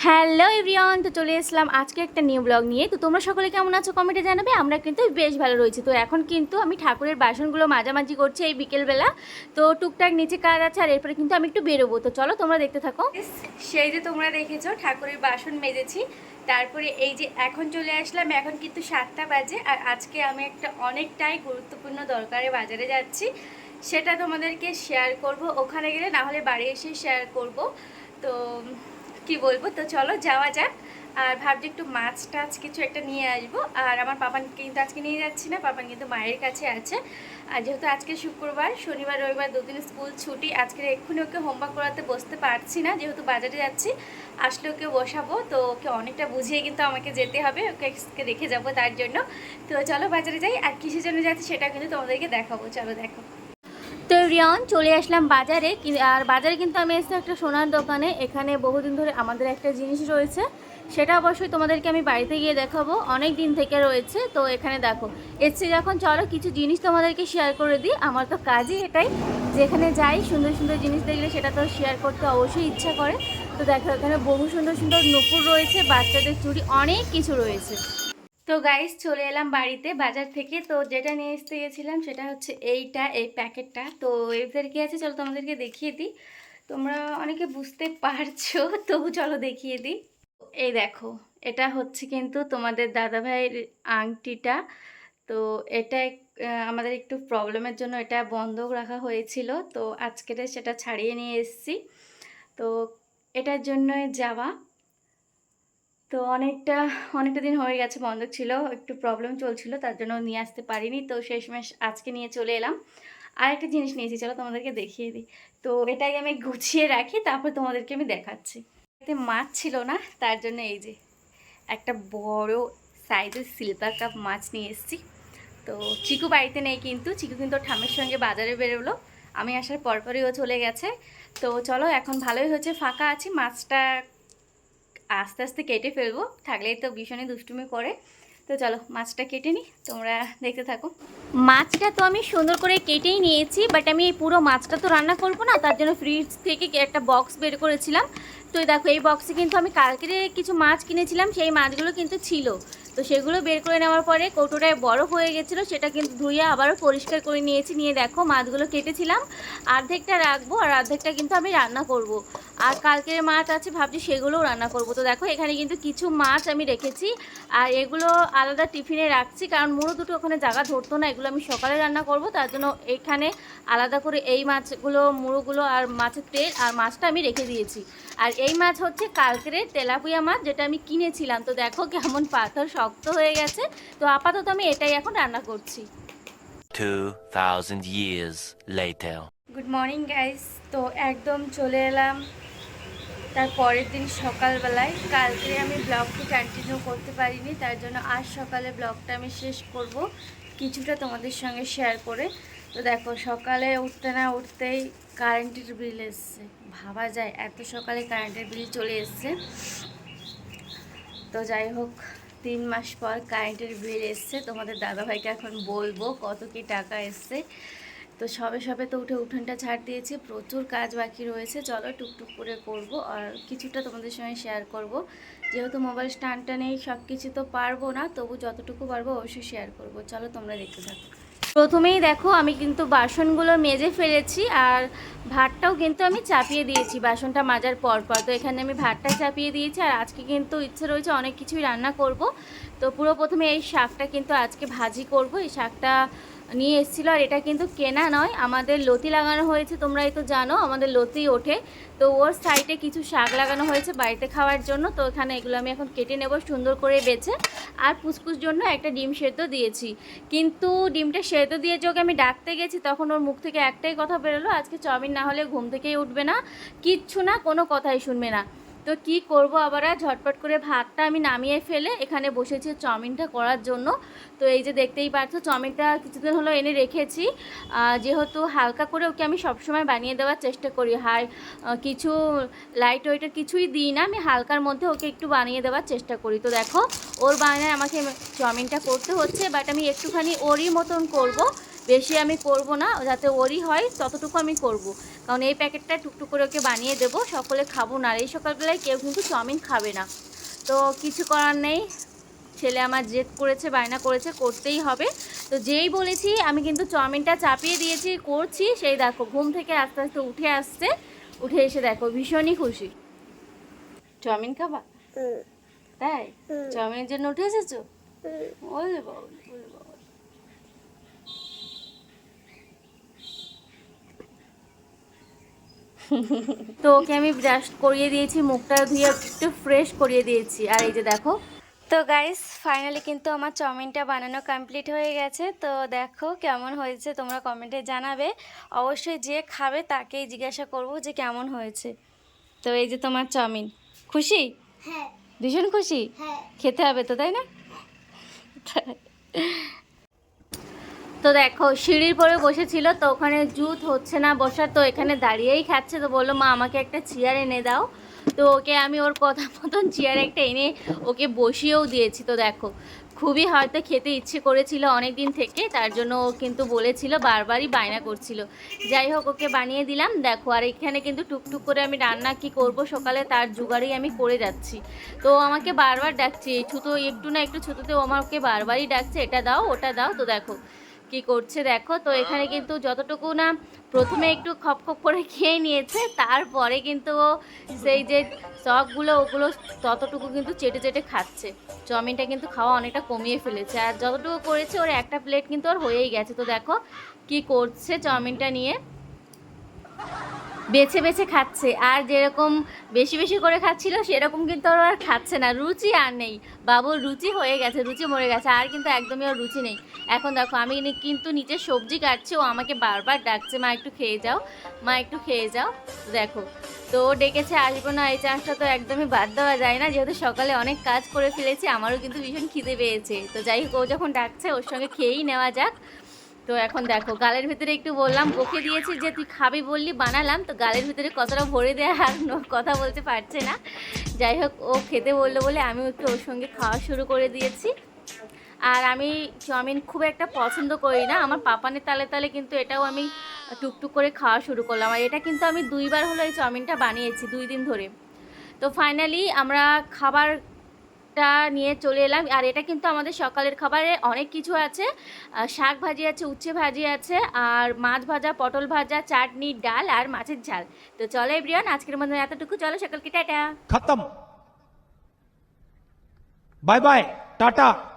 Hello everyone, তো চলে আসলাম আজকে একটা নিউ ব্লগ নিয়ে। তো তোমরা সকলে কেমন আছো কমেন্টে জানাবে। আমরা কিন্তু বেশ ভালো রয়েছি। তো এখন কিন্তু আমি ঠাকুরের বাসনগুলো মাঝামাঝি করছি এই বিকেলবেলা। তো টুকটাক নিচে কাজ আছে, আর এরপরে কিন্তু আমি একটু বেরোবো। তো চলো তোমরা দেখতে থাকো। সেই যে তোমরা দেখেছো ঠাকুরের বাসন মেজেছি, তারপরে এই যে এখন চলে আসলাম, এখন কিন্তু 7টা বাজে। আর আজকে আমি একটা অনেকটাই গুরুত্বপূর্ণ দরকারে বাজারে যাচ্ছি, সেটা তোমাদেরকে শেয়ার করব ওখানে গেলে, না হলে বাড়ি এসে শেয়ার করব। তো কি বলবো, তো চলো যাওয়া যাক। আর ভাবছি একটু মাছ টাছ কিছু একটা নিয়ে আসবো। আর আমার পাপানকে কিন্তু আজকে নিয়ে যাচ্ছি না, পাপান কিন্তু মায়ের কাছে আছে। আর যেহেতু আজকে শুক্রবার, শনিবার রবিবার দুদিন স্কুল ছুটি, আজকে এক্ষুনি ওকে হোমওয়ার্ক করাতে বসতে পারছি না, যেহেতু বাজারে যাচ্ছি। আসলে ওকে বসাবো, তো ওকে অনেকটা বুঝিয়ে কিন্তু আমাকে যেতে হবে, ওকে রেখে যাবো তার জন্য। তো চলো বাজারে যাই, আর কিসের জন্য যাচ্ছি সেটা কিন্তু তোমাদেরকে দেখাবো, চলো দেখো। তো রিয়ন চলে আসলাম বাজারে। আর বাজারে কিন্তু আমি এসেছি একটা সোনার দোকানে। এখানে বহুদিন ধরে আমাদের একটা জিনিস রয়েছে, সেটা অবশ্যই তোমাদেরকে আমি বাড়িতে গিয়ে দেখাবো, অনেক দিন থেকে রয়েছে। তো এখানে দেখো এসছি যখন, চলো কিছু জিনিস তোমাদেরকে শেয়ার করে দিই। আমার তো কাজই এটাই, যেখানে যাই সুন্দর সুন্দর জিনিস দেখলে সেটা তো শেয়ার করতে অবশ্যই ইচ্ছা করে। তো দেখো এখানে বহু সুন্দর সুন্দর নূপুর রয়েছে, বাচ্চাদের চুড়ি, অনেক কিছু রয়েছে। তো গাইস চলে এলাম বাড়িতে বাজার থেকে। তো যেটা নিয়ে আসতে গেছিলাম সেটা হচ্ছে এই প্যাকেটটা। তো এর কি আছে চলো তোমাদেরকে দেখিয়ে দিই, তোমরা অনেকে বুঝতে পারছো, তবু চলো দেখিয়ে দিই। এই দেখো, এটা হচ্ছে কিন্তু তোমাদের দাদাভাইয়ের আংটিটা। তো এটা আমাদের একটু প্রবলেমের জন্য এটা বন্ধক রাখা হয়েছিল, তো আজকে সেটা ছাড়িয়ে নিয়ে এসেছি। তো এটার জন্যই যাওয়া। তো অনেকটা দিন হয়ে গেছে, বন্ধ ছিল, একটু প্রবলেম চলছিল, তার জন্য নিয়ে আসতে পারিনি। তো শেষমেশ আজকে নিয়ে চলে এলাম। আর একটা জিনিস নিয়েছি, চলো তোমাদেরকে দেখিয়ে দিই। তো এটাই আমি গুছিয়ে রাখি, তারপর তোমাদেরকে আমি দেখাচ্ছি। এতে মাছ ছিল না, তার জন্য এই যে একটা বড় সাইজের সিলভার কাপ মাছ নিয়ে এসেছি। তো চিকু বাড়িতে নেই, কিন্তু চিকু কিন্তু ঠামের সঙ্গে বাজারে বেরোলো, আমি আসার পরপরই ও চলে গেছে। তো চলো এখন ভালোই হয়েছে ফাঁকা আছি, মাছটা আস্তে আস্তে কেটে ফেলবো, থাকলেই তো ভীষণই দুষ্টুমি করে। তো চলো মাছটা কেটে নিই, তোমরা দেখতে থাকো। মাছটা তো আমি সুন্দর করে কেটেই নিয়েছি, বাট আমি এই পুরো মাছটা তো রান্না করবো না, তার জন্য ফ্রিজ থেকে একটা বক্স বের করেছিলাম। তো দেখো এই বক্সে কিন্তু আমি কালকে কিছু মাছ কিনেছিলাম, সেই মাছগুলো কিন্তু ছিল। তো সেগুলো বের করে নেওয়ার পরে কৌটোটায় বরফ হয়ে গেছিলো, সেটা কিন্তু ধুয়ে আবারও পরিষ্কার করে নিয়েছি। নিয়ে দেখো মাছগুলো কেটেছিলাম, অর্ধেকটা রাখবো আর অর্ধেকটা কিন্তু আমি রান্না করব। আর কালকের মাছ আছে, ভাবছি সেগুলোও রান্না করব। তো দেখো এখানে কিন্তু কিছু মাছ আমি রেখেছি, আর এগুলো আলাদা টিফিনে রাখছি, কারণ মুড়ো দুটো ওখানে জায়গা ধরতো না, এগুলো আমি সকালে রান্না করব, তার জন্য এখানে আলাদা করে এই মাছগুলো, মুড়োগুলো আর মাছের তেল আর মাছটা আমি রেখে দিয়েছি। আর এই মাছ হচ্ছে কালকের তেলাপিয়া মাছ, যেটা আমি কিনেছিলাম। তো দেখো কেমন পাথর শক্ত হয়ে গেছে। তো আপাতত আমি এটাই এখন রান্না করছি। 2000 years later. Good morning guys. তো একদম চলে এলাম তার পরের দিন সকালবেলায়। কালকে আমি ব্লগটি কন্টিনিউ করতে পারিনি, তার জন্য আজ সকালে ব্লগটা আমি শেষ করব কিছুটা তোমাদের সঙ্গে শেয়ার করে। তো দেখো সকালে উঠতে না উঠতেই কারেন্টের বিল এসছে, ভাবা যায় এত সকালে কারেন্টের বিল চলে এসছে। তো যাই হোক, 3 মাস পর কারেন্টের বিল এসছে, তোমাদের দাদাভাইকে এখন বলবো কত কি টাকা এসছে। তো সবে সবে তো উঠোনটা ঝাড় দিয়েছি, প্রচুর কাজ বাকি রয়েছে, চলো টুকটুক করে করব আর কিছুটা তোমাদের সঙ্গে শেয়ার করব। যেহেতু মোবাইল স্ট্যান্ডটা নেই, সব কিছু তো পারবো না, তবু যতটুকু পারবো অবশ্যই শেয়ার করব। চলো তোমরা দেখতে থাকো। প্রথমেই দেখো আমি কিন্তু বাসনগুলো মেজে ফেলেছি, আর ভাতটাও কিন্তু আমি চাপিয়ে দিয়েছি বাসনটা মাজার পর। তো এখানে আমি ভাতটা চাপিয়ে দিয়েছি, আর আজকে কিন্তু ইচ্ছে রয়েছে অনেক কিছুই রান্না করব। তো প্রথমে এই শাকটা কিন্তু আজকে ভাজি করব। এই শাকটা নিয়ে এসেছিলো, আর এটা কিন্তু কেনা নয়, আমাদের লতি লাগানো হয়েছে, তোমরা এই তো জানো আমাদের লতি ওঠে। তো ওর সাইডে কিছু শাক লাগানো হয়েছে বাড়িতে খাওয়ার জন্য। তো এখানে এগুলো আমি এখন কেটে নেব সুন্দর করে বেছে। আর পুচকুচ জন্য একটা ডিম সেদ্ধ দিয়েছি, কিন্তু ডিমটা সেদ্ধ দিয়ে যোগে আমি ডাকতে গেছি, তখন ওর মুখ থেকে একটাই কথা বেরোলো, আজকে চাউমিন না হলে ঘুম থেকেই উঠবে না, কিচ্ছু না, কোনো কথাই শুনবে না। তো কি করব আবার, ঝটপট করে ভাতটা আমি নামিয়ে ফেলে এখানে বসেছি চাউমিনটা করার জন্য। তো এই যে দেখতেই পাচ্ছ চাউমিনটা কিছুদিন হলো এনে রেখেছি, যেহেতু হালকা করে ওকে আমি সবসময় বানিয়ে দেওয়ার চেষ্টা করি। কিছু লাইট ওয়েটের কিছুই দিই না, আমি হালকার মধ্যে ওকে একটু বানিয়ে দেওয়ার চেষ্টা করি। তো দেখো ওর বানায় আমাকে চাউমিনটা করতে হচ্ছে, বাট আমি একটুখানি ওরই মতন করব, বেশি আমি করব না, যাতে ওরই হয় ততটুকু আমি করব। কারণ এই প্যাকেটটা টুকটুক করে ওকে বানিয়ে দেবো, সকলে খাবো না, আর এই সকালবেলায় কেউ কিন্তু চাউমিন খাবে না। তো কিছু করার নেই, ছেলে আমার জেদ করেছে, বায়না করেছে, করতেই হবে। তো যেই বলেছি আমি কিন্তু চাউমিনটা চাপিয়ে দিয়েছি, করছি, সেই দেখো ঘুম থেকে আস্তে আস্তে উঠে আসছে, উঠে এসে দেখো ভীষণই খুশি। চাউমিন খাবা? তাই চাউমিনের জন্য উঠে এসেছো? ওলে বাবা, ওলে বাবা। তো ওকে আমি ব্রাশ করিয়ে দিয়েছি, মুখটা ধুয়ে একটু ফ্রেশ করিয়ে দিয়েছি। আর এই যে দেখো, তো গাইস ফাইনালি কিন্তু আমার চাউমিনটা বানানো কমপ্লিট হয়ে গেছে। তো দেখো কেমন হয়েছে তোমরা কমেন্টে জানাবে। অবশ্যই যে খাবে তাকেই জিজ্ঞাসা করব যে কেমন হয়েছে। তো এই যে তোমার চাউমিন, খুশি? হ্যাঁ ভীষণ খুশি? হ্যাঁ খেতে হবে তো, তাই না? তো দেখো সিঁড়ির পরে বসেছিল, তো ওখানে জুত হচ্ছে না বসার, তো এখানে দাঁড়িয়েই খাচ্ছে। তো বললো মা আমাকে একটা চেয়ার এনে দাও। তো ওকে আমি ওর কথা মতন চেয়ার একটা এনে ওকে বসিয়েও দিয়েছি। তো দেখো খুবই হয়তো খেতে ইচ্ছে করেছিল অনেক দিন থেকে, তার জন্য ও কিন্তু বলেছিল, বারবারই বায়না করছিল। যাই হোক ওকে বানিয়ে দিলাম। দেখো আর এখানে কিন্তু টুকটুক করে আমি রান্না কি করব সকালে তার জোগাড়ই আমি করে যাচ্ছি। তো আমাকে বারবার ডাকছে, ছুতো একটু না একটু ছুতোতে ও আমাকে বারবারই ডাকছে, এটা দাও ওটা দাও। তো দেখো কি করছে দেখো। তো এখানে কিন্তু যতটুকু না প্রথমে একটু খপ খপ করে খেয়ে নিয়েছে, তারপরে কিন্তু ও সেই যে চকগুলো ওগুলো ততটুকু কিন্তু চেটে চেটে খাচ্ছে। চাউমিনটা কিন্তু খাওয়া অনেকটা কমিয়ে ফেলেছে, আর যতটুকু করেছে ওর একটা প্লেট কিন্তু ওর হয়েই গেছে। তো দেখো কি করছে, চাউমিনটা নিয়ে বেছে বেছে খাচ্ছে। আর যেরকম বেশি বেশি করে খাচ্ছিল সেরকম কিন্তু ওর আর খাচ্ছে না, রুচি আর নেই। বাবুর রুচি হয়ে গেছে, রুচি মরে গেছে, আর কিন্তু একদমই ওর রুচি নেই। এখন দেখো আমি কিন্তু নিচে সবজি কাটছি, ও আমাকে বারবার ডাকছে মা একটু খেয়ে যাও, মা একটু খেয়ে যাও। দেখো তো ও ডেকেছে, আসবো না, এই চান্সটা তো একদমই বাদ দেওয়া যায় না, যেহেতু সকালে অনেক কাজ করে ফেলেছি, আমারও কিন্তু ভীষণ খিদে পেয়েছে। তো যাই হোক ও যখন ডাকছে ওর সঙ্গে খেয়েই নেওয়া যাক। তো এখন দেখো গালের ভিতরে একটু বললাম, বকে দিয়েছি যে তুই খাবি বললি বানালাম, তো গালের ভিতরে কতটা ভরে দেয় আর কথা বলতে পারছে না। যাই হোক ও খেতে বললো বলে আমিও একটু ওর সঙ্গে খাওয়া শুরু করে দিয়েছি। আর আমি চাউমিন খুব একটা পছন্দ করি না, আমার পাপানের তালে তালে কিন্তু এটাও আমি টুকটুক করে খাওয়া শুরু করলাম। আর এটা কিন্তু আমি 2বার হলো এই চাউমিনটা বানিয়েছি 2 দিন ধরে। তো ফাইনালি আমরা খাবারটা নিয়ে চলে এলাম। আর এটা কিন্তু আমাদের সকালের খাবারে অনেক কিছু আছে, শাক ভাজি আছে, উচ্ছে ভাজি আছে, আর মাছ ভাজা, পটল ভাজা, চাটনি, ডাল আর মাছের ঝাল। তো চলো এভরিওয়ান আজকের মধ্যে এতটুকু, চলো সকলকে টাটা। खत्म। Bye bye Tata.